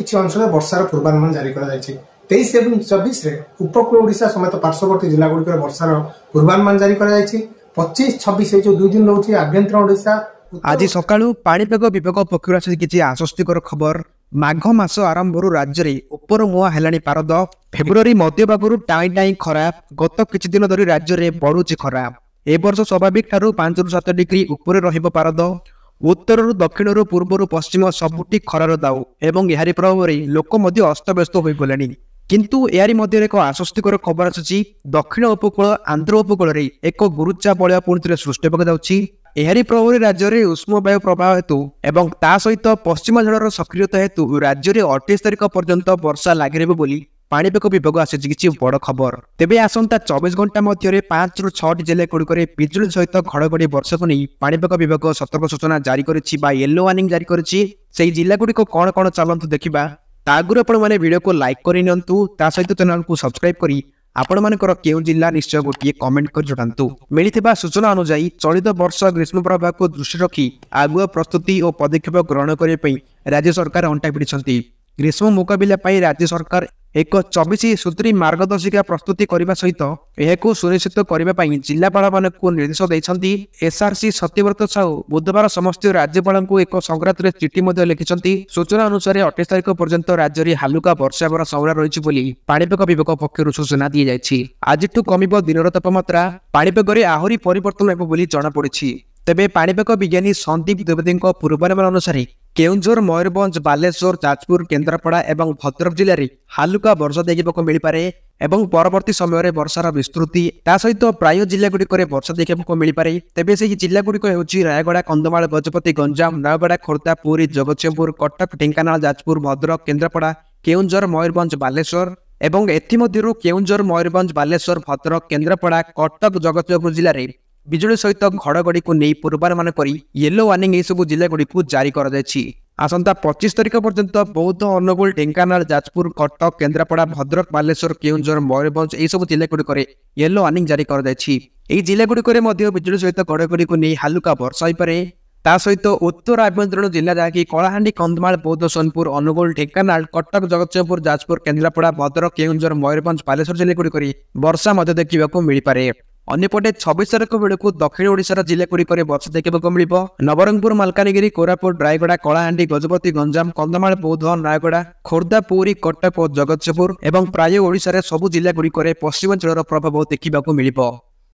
କିଛି ଅଞ୍ଚଳରେ ବର୍ଷାର ପୂର୍ବାନୁମାନ ଜାରି କରାଯାଇଛି। 23 ଏବଂ 24 ରେ ଉପକୂଳ ଓଡ଼ିଶା ସमेତ ପାର୍ଶ୍ୱବର୍ତ୍ତୀ ଜିଲ୍ଲାଗୁଡ଼ିକରେ ବର୍ଷାର ପୂର୍ବାନୁମାନ ଜାରି କରାଯାଇଛି। 25, 26 এই যে 2 দিন রয়েছে আভ্যন্তর ওড়িশা। आज सकाळू पाणीपाग विभाग पक्षर आसी किछि आश्वस्तिकर खबर। माघ मास आरंभरू राज्य में उपर मुआ हेलाणी पारद। फेब्रुआरी मध्यभागरू टाई टाई खरा गत किछि दिन धरी राज्य में बढ़ुछि खरा। ए वर्ष स्वाभाविक ठारू 5 ରୁ 7 डिग्री ऊपर रहिबो पारद। उत्तरରୁ दक्षिणରୁ पूर्वରୁ पश्चिम सबुटी खरार दाऊ एवं यारी प्रभाव लोक मध्य अस्तव्यस्त हो गलेनी। किंतु यारी मध्य एक आश्वस्तिकर खबर आसुछि। दक्षिण उपकूल आंध्र उपकूल रे एक गुरुचाप बलय पुणी सृष्टि होगा जाउछि। एहारी प्रभाव राज्य में उष्म वायु प्रभाव हेतु एवं ता सहित पश्चिम झड़र सक्रियता हेतु राज्य में 28 तारिख पर्यंत वर्षा लगी रहिबो बोली पाणीपाग विभाग आसिछि किछि बड़ खबर। तेबे आसंता 24 घंटा मध्य 5 ରୁ 6 जिला गुड़िक बिजुली सहित घड़घड़ी वर्षा को नहीं पाणीपाग विभाग सतर्क सूचना जारी करिछि बा येलो वार्निंग जारी करिछि। सेही जिला गुड़िक कौन कौन चलंतु देखिबा। ता आगुरु आपण माने वीडियो को लाइक करि नियंतु, ता सहित चैनल को सब्सक्राइब करी आपण मानकर केउ जिला निश्चय गोटे कमेंट कर जणांतु। मिलिथिबा सूचना अनुसार चलित वर्ष ग्रीष्म प्रभाव को दृष्टि रखी आगुआ प्रस्तुति और पदक्षेप ग्रहण करने पई राज्य सरकार अंटा भिड़िछंती। ग्रीष्म मुकाबिला पई राज्य सरकार एक 24 सूत्री मार्गदर्शिका प्रस्तुति करने सहित यह सुनिश्चित करने जिलापाल मानक निर्देश देइछंती। एसआरसी सत्यव्रत साहू बुधवार समस्त राज्यपाल को एक संक्रांत चिठी लिखिं। सूचना अनुसार 28 तारिख पर्यंत राज्य में हालुका वर्षा हेबार संभावना रही बोली पाणीपाग विभाग पक्षर सूचना दी जाइछि। आजिठु कमिब दिनर तापमात्रा। पाणीपाग आहरी परिवर्तन हेब बोली जଣାपड़ी। तेबे पाणीपाग विज्ञानी संदीप द्विवेदी पूर्वानुमान अनुसार केउंझर, मयूरभंज, बालेश्वर, जाजपुर, केन्द्रापड़ा और भद्रक जिले में हालुका वर्षा देखा मिल पारे एवं परवर्ती समय में वर्षार विस्तृति ता सहित प्राय जिला गुड़िक वर्षा देखा मिल पारे। तेबे से जिला गुड़िक रायगड़ा, कंधमाल, गजपति, गंजाम, नयगड़ा, खोर्धा, पुरी, जगतसिंहपुर, कटक, ढेंकानाल, जाजपुर, भद्रक, केन्द्रापड़ा, केउंझर, मयूरभंज, बालेश्वर एवं एथिमध्यरु केउंझर, मयूरभंज, बालेश्वर, भद्रक, केन्द्रापड़ा, कटक, जगतसिंहपुर जिले में बिजुली सहित घड़घड़ी को नहीं पूर्वानुमान करी येलो वार्निंग यह सब जिला गुड़ी को जारी कर आसंता 25 तारिख पर्यंत बौद्ध, अनुगुल, ढेंकानाल, जाजपुर, कटक, केन्द्रापड़ा, भद्रक, बालेश्वर, केउंझर, मयूरभंज यह सब जिला गुड़िक येलो वार्निंग जारी कर जिला गुड़िक बिजुली सहित घड़घड़ी को नहीं हालुका वर्षा हो पारे। ता सहित उत्तर आभ्यंतरीण जिला जहाँकि कलाहांडी, कंधमाल, बौद्ध, सोनपुर, अनुगुल, ढेंकानाल, कटक, जगतसिंहपुर, जाजपुर, केन्द्रापड़ा, भद्रक, केउंझर, मयूरभंज, बालेश्वर जिला गुड़िक वर्षा देखा मिल पारे। अन्यपटे 26 तारिख बेलू दक्षिण ओडिशार जिला गुड़िक वर्षा देखा मिल। नवरंगपुर, मालकानगिरी, कोरापुट, रायगड़ा, कलाहांडी, गजपति, गंजाम, कंधमाल, बौद्ध, नयगड़ा, खोर्धा, पुरी, कटक और जगतसिंहपुर एवं प्राय ओडिशार सबु जिला गुड़िक पश्चिमांचल प्रभाव देखा मिल।